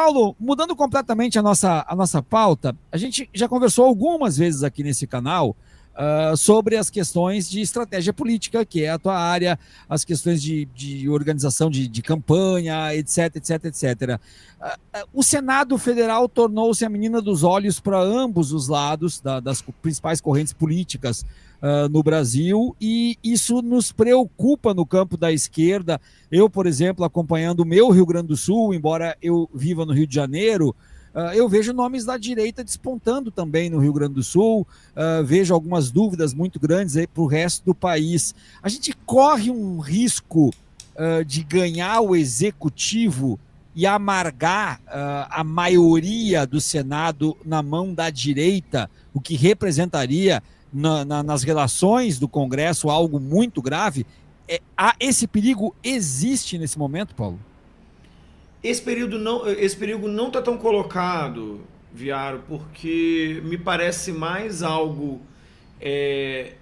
Paulo, mudando completamente a nossa pauta, a gente já conversou algumas vezes aqui nesse canal sobre as questões de estratégia política, que é a tua área, as questões de organização de campanha, etc, etc, etc. O Senado Federal tornou-se a menina dos olhos para ambos os lados das principais correntes políticas no Brasil, e isso nos preocupa no campo da esquerda. Eu, por exemplo, acompanhando o meu Rio Grande do Sul, embora eu viva no Rio de Janeiro, eu vejo nomes da direita despontando também no Rio Grande do Sul, vejo algumas dúvidas muito grandes para o resto do país. A gente corre um risco de ganhar o executivo e amargar a maioria do Senado na mão da direita, o que representaria nas relações do Congresso algo muito grave. Esse perigo existe nesse momento, Paulo? Esse perigo não está tão colocado, Viaro, porque me parece mais algo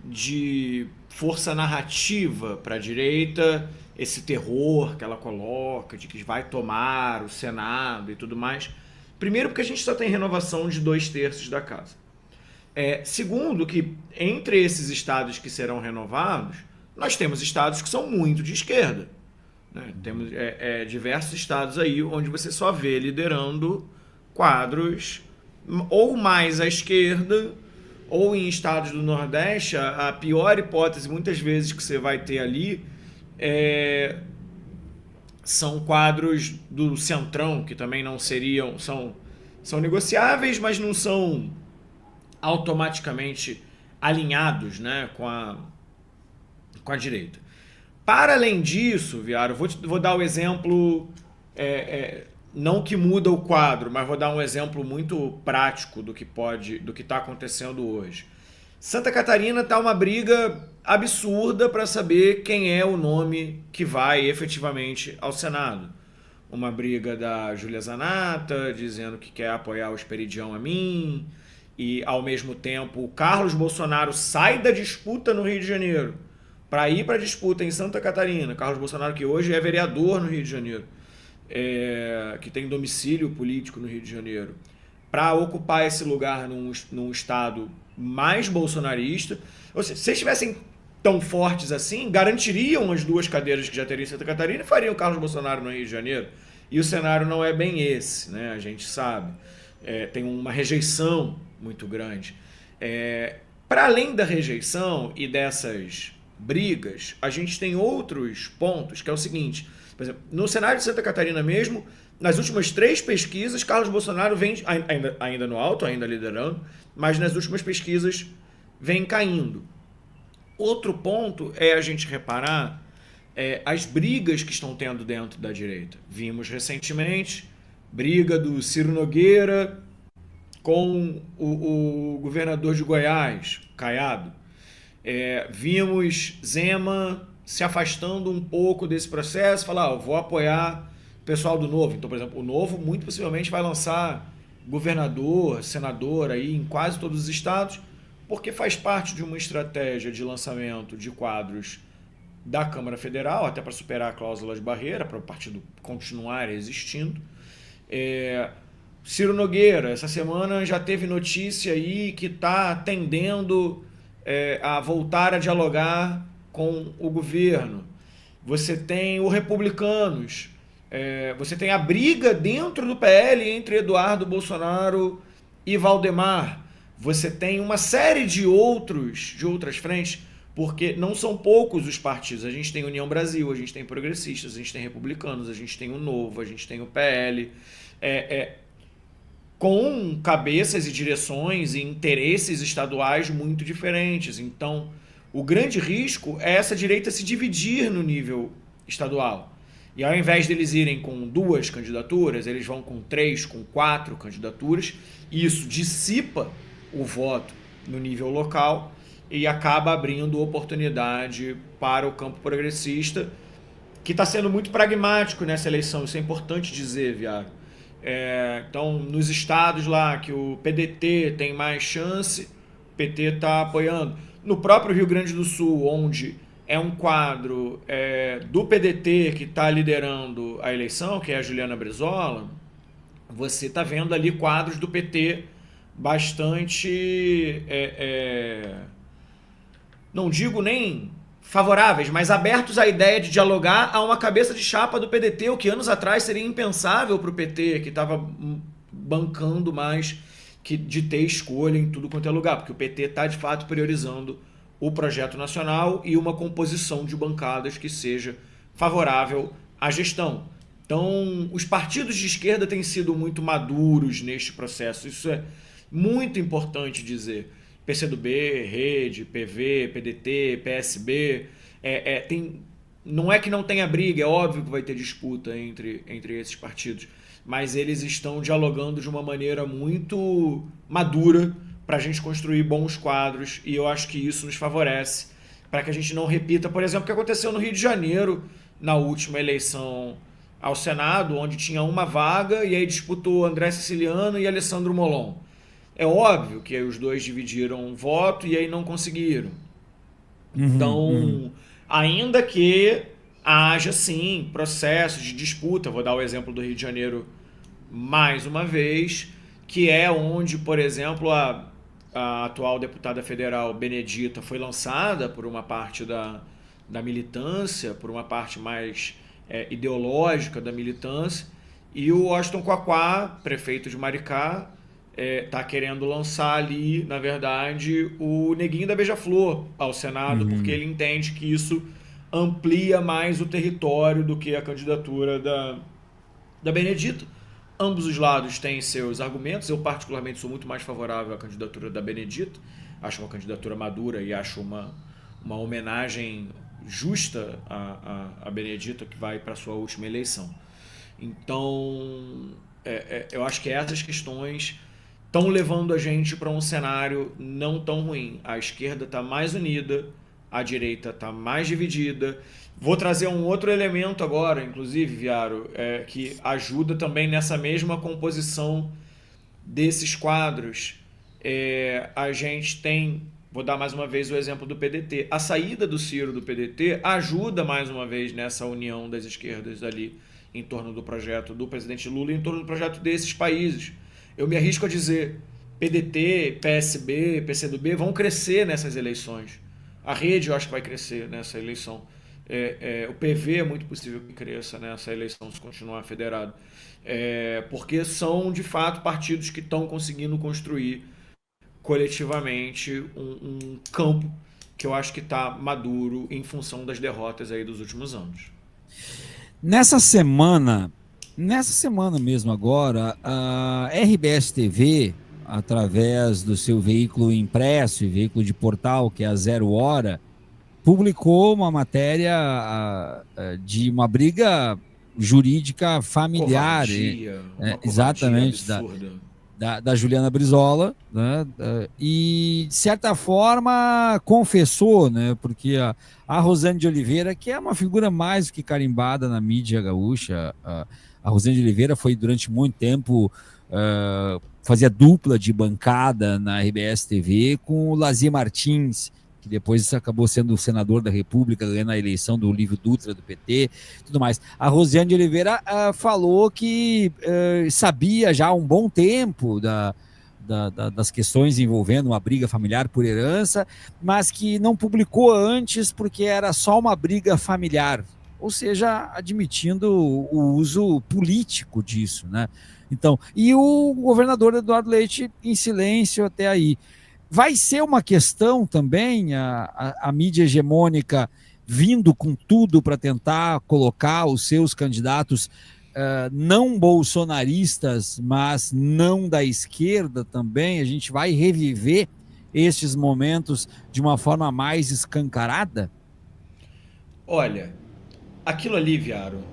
de força narrativa para a direita, esse terror que ela coloca, de que vai tomar o Senado e tudo mais. Primeiro, porque a gente só tem renovação de 2/3 da casa. Segundo, que entre esses estados que serão renovados, nós temos estados que são muito de esquerda. Né? Temos diversos estados aí onde você só vê liderando quadros ou mais à esquerda, ou em estados do Nordeste, a pior hipótese muitas vezes que você vai ter ali são quadros do centrão, que também não seriam, são negociáveis, mas não são automaticamente alinhados, né, com a direita. Para além disso, Viário, vou dar o exemplo, não que muda o quadro, mas vou dar um exemplo muito prático do que está acontecendo hoje. Santa Catarina está uma briga absurda para saber quem é o nome que vai efetivamente ao Senado. Uma briga da Júlia Zanata, dizendo que quer apoiar o Esperidião Amin, e ao mesmo tempo o Carlos Bolsonaro sai da disputa no Rio de Janeiro para ir para a disputa em Santa Catarina. Carlos Bolsonaro, que hoje é vereador no Rio de Janeiro, que tem domicílio político no Rio de Janeiro, para ocupar esse lugar num estado mais bolsonarista. Ou seja, se eles estivessem tão fortes assim, garantiriam as 2 cadeiras que já teriam em Santa Catarina e fariam o Carlos Bolsonaro no Rio de Janeiro. E o cenário não é bem esse, né? A gente sabe. Tem uma rejeição muito grande. Para além da rejeição e dessas brigas, a gente tem outros pontos, que é o seguinte: por exemplo, no cenário de Santa Catarina mesmo, nas últimas 3 pesquisas, Carlos Bolsonaro vem ainda no alto, ainda liderando, mas nas últimas pesquisas vem caindo. Outro ponto é a gente reparar as brigas que estão tendo dentro da direita. Vimos recentemente briga do Ciro Nogueira com o governador de Goiás, Caiado. Vimos Zema se afastando um pouco desse processo, falar, vou apoiar o pessoal do Novo. Então, por exemplo, o Novo muito possivelmente vai lançar governador, senador aí em quase todos os estados, porque faz parte de uma estratégia de lançamento de quadros da Câmara Federal, até para superar a cláusula de barreira, para o partido continuar existindo. Ciro Nogueira, essa semana já teve notícia aí que está tendendo a voltar a dialogar com o governo. Você tem o Republicanos, você tem a briga dentro do PL entre Eduardo Bolsonaro e Valdemar. Você tem uma série de outras frentes, porque não são poucos os partidos. A gente tem União Brasil, a gente tem Progressistas, a gente tem Republicanos, a gente tem o Novo, a gente tem o PL, com cabeças e direções e interesses estaduais muito diferentes. Então, o grande risco é essa direita se dividir no nível estadual. E ao invés deles irem com 2 candidaturas, eles vão com 3, com 4 candidaturas. E isso dissipa o voto no nível local e acaba abrindo oportunidade para o campo progressista, que está sendo muito pragmático nessa eleição. Isso é importante dizer, Viário. Então, nos estados lá que o PDT tem mais chance, o PT está apoiando. No próprio Rio Grande do Sul, onde é um quadro do PDT que está liderando a eleição, que é a Juliana Brizola, você está vendo ali quadros do PT bastante, não digo nem favoráveis, mas abertos à ideia de dialogar a uma cabeça de chapa do PDT, o que anos atrás seria impensável para o PT, que estava bancando mais que de ter escolha em tudo quanto é lugar, porque o PT está de fato priorizando o projeto nacional e uma composição de bancadas que seja favorável à gestão. Então, os partidos de esquerda têm sido muito maduros neste processo, isso é muito importante dizer. PCdoB, Rede, PV, PDT, PSB, não é que não tenha briga, é óbvio que vai ter disputa entre esses partidos, mas eles estão dialogando de uma maneira muito madura para a gente construir bons quadros, e eu acho que isso nos favorece para que a gente não repita, por exemplo, o que aconteceu no Rio de Janeiro na última eleição ao Senado, onde tinha uma vaga e aí disputou André Siciliano e Alessandro Molon. É óbvio que aí os dois dividiram o voto e aí não conseguiram. Então, ainda que haja sim processos de disputa, vou dar o exemplo do Rio de Janeiro mais uma vez, que é onde, por exemplo, a atual deputada federal Benedita foi lançada por uma parte da militância, por uma parte mais ideológica da militância, e o Washington Quaquá, prefeito de Maricá, está querendo lançar ali, na verdade, o Neguinho da Beija-Flor ao Senado, porque ele entende que isso amplia mais o território do que a candidatura da Benedita. Ambos os lados têm seus argumentos. Eu, particularmente, sou muito mais favorável à candidatura da Benedita. Acho uma candidatura madura e acho uma homenagem justa à Benedita, que vai para a sua última eleição. Então, eu acho que essas questões estão levando a gente para um cenário não tão ruim. A esquerda está mais unida, a direita está mais dividida. Vou trazer um outro elemento agora, inclusive, Viaro, que ajuda também nessa mesma composição desses quadros. A gente tem, vou dar mais uma vez o exemplo do PDT. A saída do Ciro do PDT ajuda mais uma vez nessa união das esquerdas ali em torno do projeto do presidente Lula e em torno do projeto desses países. Eu me arrisco a dizer, PDT, PSB, PCdoB vão crescer nessas eleições. A Rede eu acho que vai crescer nessa eleição. O PV é muito possível que cresça nessa eleição se continuar federado. Porque são, de fato, partidos que estão conseguindo construir coletivamente um campo que eu acho que está maduro em função das derrotas aí dos últimos anos. Nessa semana mesmo agora, a RBS TV, através do seu veículo impresso e veículo de portal, que é a Zero Hora, publicou uma matéria de uma briga jurídica familiar. Covardia, uma Exatamente, absurda. Da Juliana Brizola, né? E, de certa forma, confessou, né? Porque a Rosane de Oliveira, que é uma figura mais do que carimbada na mídia gaúcha, a Rosane de Oliveira foi durante muito tempo, fazia dupla de bancada na RBS TV com o Lazier Martins, que depois acabou sendo o senador da República, ganhando a eleição do Olívio Dutra, do PT, tudo mais. A Rosiane de Oliveira falou que sabia já há um bom tempo das questões envolvendo uma briga familiar por herança, mas que não publicou antes porque era só uma briga familiar, ou seja, admitindo o uso político disso, né? Então, e o governador Eduardo Leite em silêncio até aí. Vai ser uma questão também, a mídia hegemônica vindo com tudo para tentar colocar os seus candidatos não bolsonaristas, mas não da esquerda também. A gente vai reviver estes momentos de uma forma mais escancarada? Olha, aquilo ali, Viaro,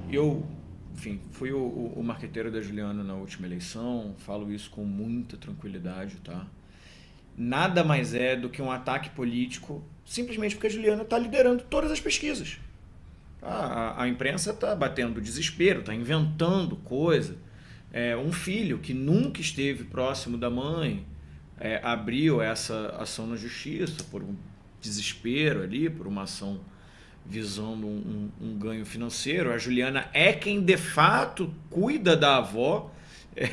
enfim, fui o marqueteiro da Juliana na última eleição, falo isso com muita tranquilidade, tá? Nada mais é do que um ataque político, simplesmente porque a Juliana está liderando todas as pesquisas. A imprensa está batendo desespero, está inventando coisa. Um filho que nunca esteve próximo da mãe abriu essa ação na justiça por um desespero ali, por uma ação visando um ganho financeiro. A Juliana é quem de fato cuida da avó,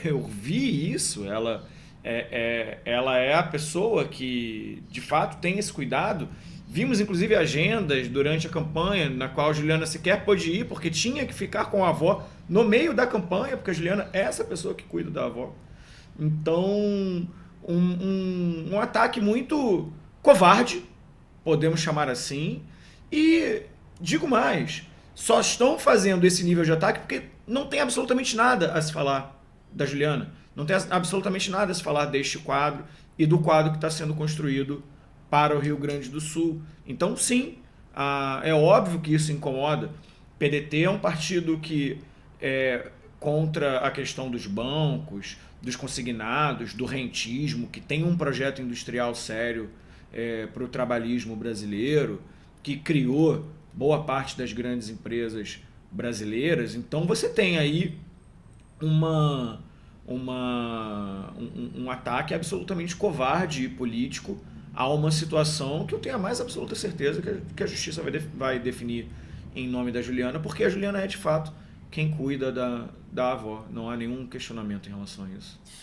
eu vi isso, ela é a pessoa que de fato tem esse cuidado. Vimos inclusive agendas durante a campanha na qual a Juliana sequer pôde ir porque tinha que ficar com a avó no meio da campanha, porque a Juliana é essa pessoa que cuida da avó. Então, um ataque muito covarde, podemos chamar assim, e digo mais, só estão fazendo esse nível de ataque porque não tem absolutamente nada a se falar da Juliana, não tem absolutamente nada a se falar deste quadro e do quadro que está sendo construído para o Rio Grande do Sul. Então, sim, é óbvio que isso incomoda. PDT é um partido que é contra a questão dos bancos, dos consignados, do rentismo, que tem um projeto industrial sério para o trabalhismo brasileiro, que criou boa parte das grandes empresas brasileiras. Então você tem aí um ataque absolutamente covarde e político a uma situação que eu tenho a mais absoluta certeza que a justiça vai definir em nome da Juliana, porque a Juliana é de fato quem cuida da avó. Não há nenhum questionamento em relação a isso.